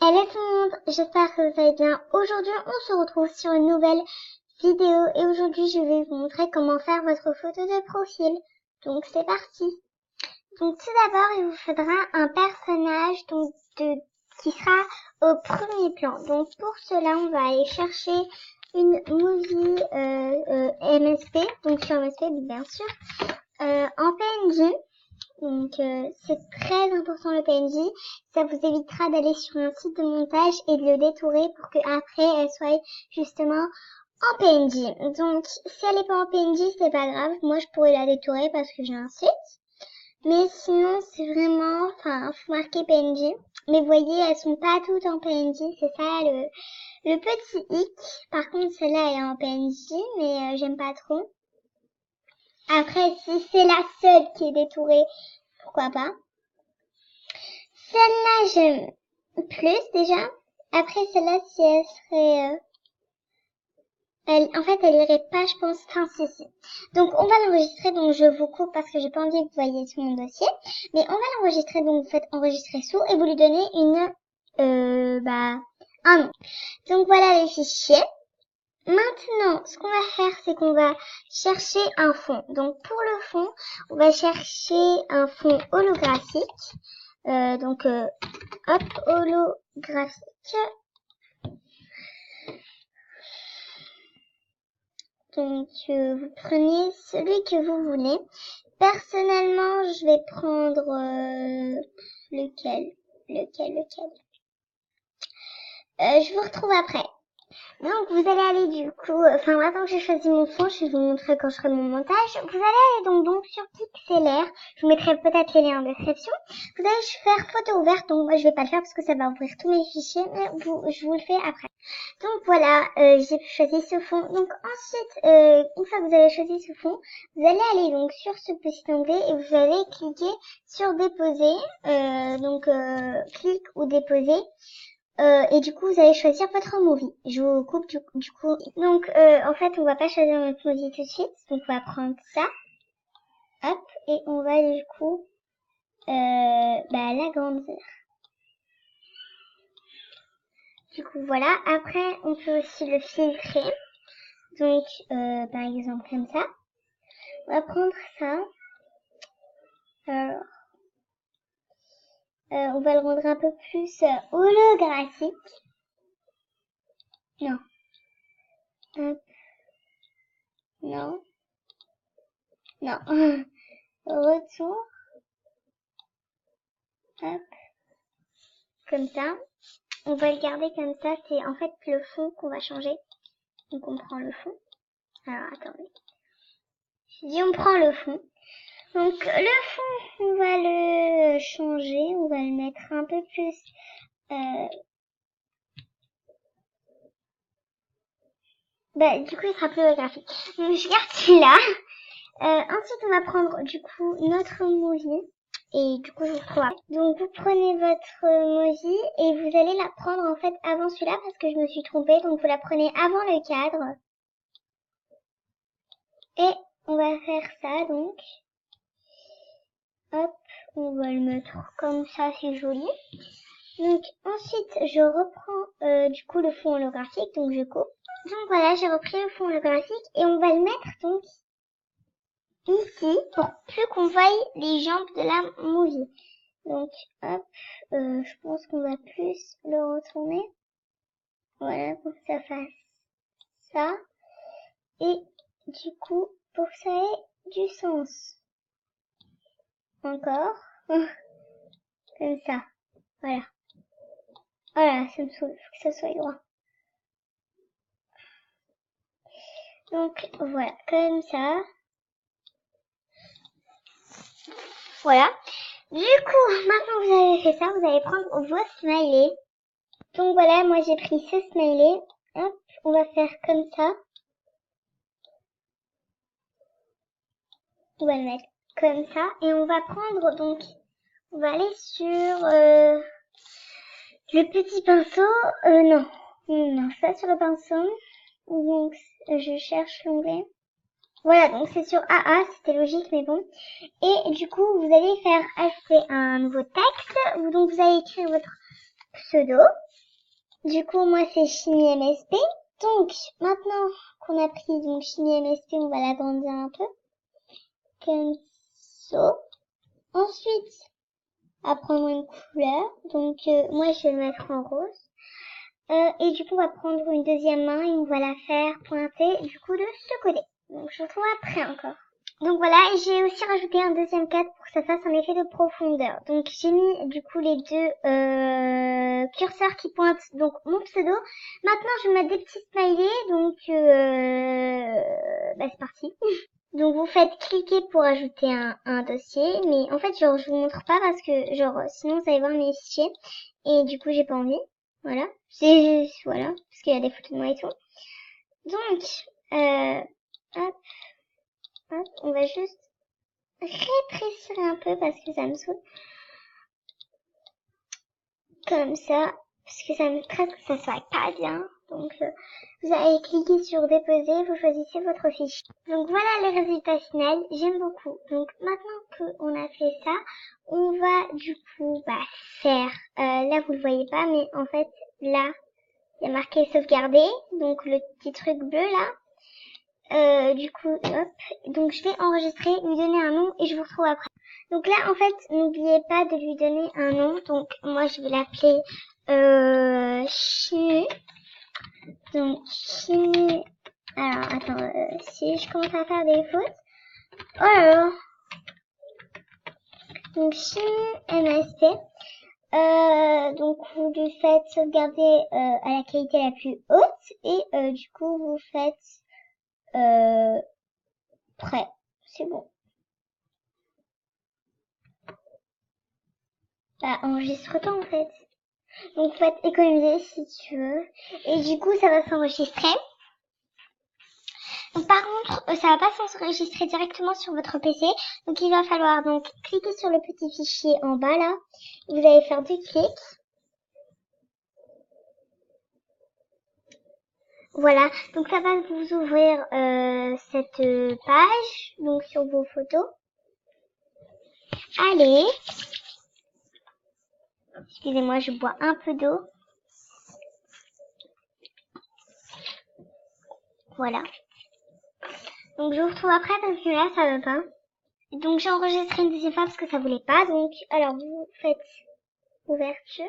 Hello tout le monde, j'espère que vous allez bien. Aujourd'hui, on se retrouve sur une nouvelle vidéo et aujourd'hui, je vais vous montrer comment faire votre photo de profil. Donc, c'est parti. Donc, tout d'abord, il vous faudra un personnage qui sera au premier plan. Donc, pour cela, on va aller chercher une movie MSP, donc sur MSP, bien sûr, en PNG. Donc c'est très important le PNJ, ça vous évitera d'aller sur un site de montage et de le détourer pour que après elle soit justement en PNJ. Donc si elle est pas en PNJ, c'est pas grave, moi je pourrais la détourer parce que j'ai un site. Mais sinon c'est vraiment, faut marquer PNJ. Mais vous voyez, elles sont pas toutes en PNJ, c'est ça le petit hic. Par contre celle-là elle est en PNJ, mais j'aime pas trop. Après, si c'est la seule qui est détourée, pourquoi pas. Celle-là, j'aime plus déjà. Après, celle-là, si elle serait... elle irait pas, je pense. Enfin, si. Donc, on va l'enregistrer. Donc, je vous coupe parce que j'ai pas envie que vous voyez tout mon dossier. Mais on va l'enregistrer. Donc, vous faites enregistrer sous et vous lui donnez un nom. Donc, voilà les fichiers. Maintenant, ce qu'on va faire, c'est qu'on va chercher un fond. Donc, pour le fond, on va chercher un fond holographique. Hop, holographique. Donc, vous prenez celui que vous voulez. Personnellement, je vais prendre lequel. Je vous retrouve après. Donc, vous allez aller du coup, maintenant que j'ai choisi mon fond, je vais vous montrer quand je ferai mon montage. Vous allez aller donc sur Pixlr. Je vous mettrai peut-être les liens en description. Vous allez faire photo ouverte. Donc, moi, je vais pas le faire parce que ça va ouvrir tous mes fichiers, mais je vous le fais après. Donc, voilà, j'ai choisi ce fond. Donc, ensuite, une fois que vous avez choisi ce fond, vous allez aller donc sur ce petit onglet et vous allez cliquer sur déposer. Clic ou déposer. Et du coup, vous allez choisir votre movie. Je vous coupe du coup. Donc, en fait, on va pas choisir notre movie tout de suite. Donc, on va prendre ça. Hop. Et on va du coup l'agrandir. Du coup, voilà. Après, on peut aussi le filtrer. Donc, par exemple, comme ça. On va prendre ça. Alors, on va le rendre un peu plus holographique. Non. Hop. Non. Non. Retour. Hop. Comme ça. On va le garder comme ça. C'est en fait le fond qu'on va changer. Donc on prend le fond. Alors attendez. Je dis on prend le fond. Donc le fond, on va le changer. On va le mettre un peu plus... du coup il sera plus graphique. Donc je garde celui-là. Ensuite on va prendre du coup notre movie. Et du coup, je vous retrouve après. Donc, vous prenez votre movie et vous allez la prendre en fait avant celui-là parce que je me suis trompée. Donc, vous la prenez avant le cadre. Et on va faire ça donc. Hop, on va le mettre comme ça, c'est joli. Donc, ensuite, je reprends du coup le fond holographique. Donc, je coupe. Donc, voilà, j'ai repris le fond holographique et on va le mettre donc ici pour plus qu'on voie les jambes de la movie. Donc, hop, je pense qu'on va plus le retourner. Voilà, pour que ça fasse ça. Et du coup, pour que ça ait du sens. Encore. Comme ça. Voilà. Voilà, ça me saoule. Faut que ça soit droit. Donc, voilà, comme ça. Voilà. Du coup, maintenant que vous avez fait ça, vous allez prendre vos smileys. Donc voilà, moi j'ai pris ce smiley. Hop, on va faire comme ça. On va le mettre comme ça. Et on va prendre donc, on va aller sur le petit pinceau. Non, ça sur le pinceau. Donc, je cherche l'onglet. Voilà, donc c'est sur AA, c'était logique, mais bon. Et du coup, vous allez faire ajouter un nouveau texte. Donc, vous allez écrire votre pseudo. Du coup, moi, c'est chimie MSP. Donc, maintenant qu'on a pris donc chimie MSP, on va l'agrandir un peu. Comme ça. Ensuite, à prendre une couleur. Donc, moi, je vais le mettre en rose. Et du coup, on va prendre une deuxième main et on va la faire pointer, du coup, de ce côté. Donc, je vous retrouve après encore. Donc voilà, j'ai aussi rajouté un deuxième cadre pour que ça fasse un effet de profondeur. Donc j'ai mis du coup les deux curseurs qui pointent donc mon pseudo. Maintenant je vais mettre des petits smileys, donc c'est parti. Donc vous faites cliquer pour ajouter un dossier, mais en fait genre je vous montre pas parce que genre sinon vous allez voir mes fichiers et du coup j'ai pas envie. Voilà, voilà parce qu'il y a des photos de moi et tout. Donc hop. Hop, on va juste rétrécir un peu parce que ça me saoule. Comme ça, parce que ça me stresse que ça soit pas bien. Donc, vous allez cliquer sur déposer, vous choisissez votre fichier. Donc voilà le résultat final, j'aime beaucoup. Donc maintenant qu'on a fait ça, on va du coup faire, là vous le voyez pas, mais en fait là, il y a marqué sauvegarder, donc le petit truc bleu là. Du coup, hop, donc je vais enregistrer, lui donner un nom et je vous retrouve après. Donc là, en fait, n'oubliez pas de lui donner un nom. Donc moi, je vais l'appeler Chimie. Donc Chimie. Alors, attends, si je commence à faire des fautes. Oh là là. Donc Chimie MSP. Donc vous lui faites sauvegarder à la qualité la plus haute et du coup vous faites prêt. C'est bon. Enregistre-toi en fait. Donc faut être économisé si tu veux. Et du coup ça va s'enregistrer. Donc par contre ça va pas s'enregistrer directement sur votre PC. Donc il va falloir donc cliquer sur le petit fichier en bas là. Vous allez faire 2 clics. Voilà, donc ça va vous ouvrir cette page, donc sur vos photos. Allez, excusez-moi, je bois un peu d'eau. Voilà. Donc je vous retrouve après parce que là ça va pas. Donc j'ai enregistré une deuxième fois parce que ça voulait pas. Donc alors vous faites ouverture.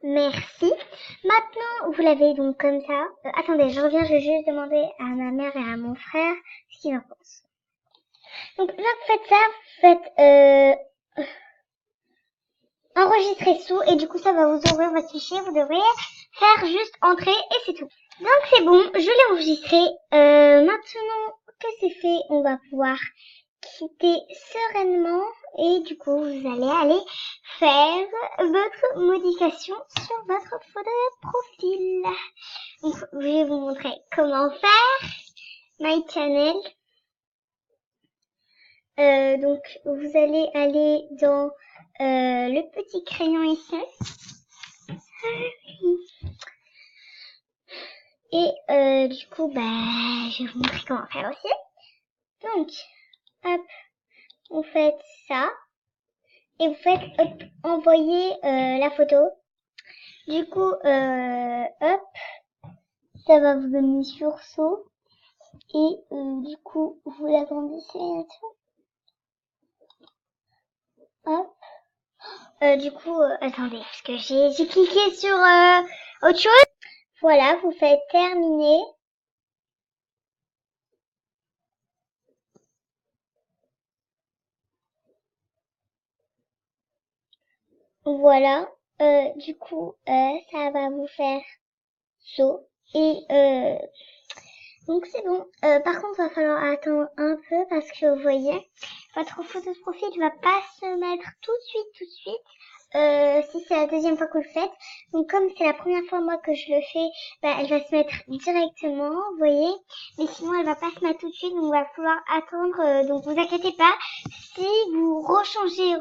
Merci. Maintenant vous l'avez donc comme ça. Attendez, je reviens, je vais juste demander à ma mère et à mon frère ce qu'ils en pensent. Donc là vous faites ça, vous faites enregistrer sous et du coup ça va vous ouvrir votre fichier. Vous devrez faire juste entrer et c'est tout. Donc c'est bon, je l'ai enregistré. Maintenant que c'est fait, on va pouvoir quitter sereinement et du coup vous allez aller faire votre modification sur votre photo de profil. Donc je vais vous montrer comment faire. My channel. Donc vous allez aller dans le petit crayon ici. Et du coup je vais vous montrer comment faire aussi. Donc hop, vous faites ça et vous faites envoyer la photo. Du coup hop, ça va vous donner sursaut et du coup vous l'agrandissez et tout. Hop. Du coup attendez parce que j'ai cliqué sur autre chose. Voilà, vous faites terminer. Voilà, du coup, ça va vous faire saut. Et donc c'est bon. Par contre, va falloir attendre un peu parce que vous voyez, votre photo de profil va pas se mettre tout de suite. Si c'est la deuxième fois que vous le faites. Donc comme c'est la première fois moi que je le fais, elle va se mettre directement, vous voyez. Mais sinon elle va pas se mettre tout de suite, donc il va falloir attendre. Donc vous inquiétez pas, si vous rechangez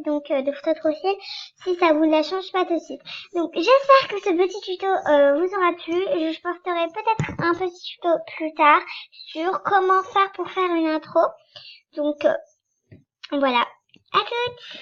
donc de photo de profil, si ça vous la change pas tout de suite. Donc j'espère que ce petit tuto vous aura plu. Je posterai peut-être un petit tuto plus tard sur comment faire pour faire une intro. Donc voilà. À toutes!